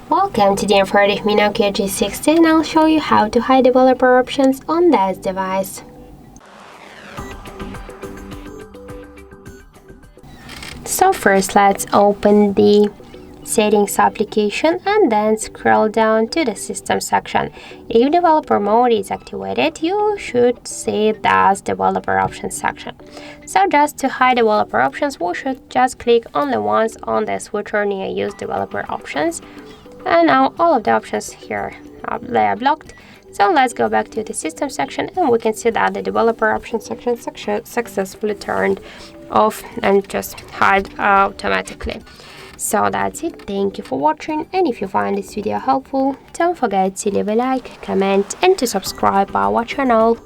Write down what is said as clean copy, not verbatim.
Welcome to the info of me NOKIA G60, and I'll show you how to hide developer options on this device. So first let's open the settings application and then scroll down to the system section. If developer mode is activated, you should see the developer options section. So just to hide developer options, we should just click only once on the switcher near use developer options. And now all of the options here they are blocked. So let's go back to the system section and we can see that the developer options section successfully turned off and just hide automatically. So that's it. Thank you for watching, and if you find this video helpful, don't forget to leave a like, comment and to subscribe our channel.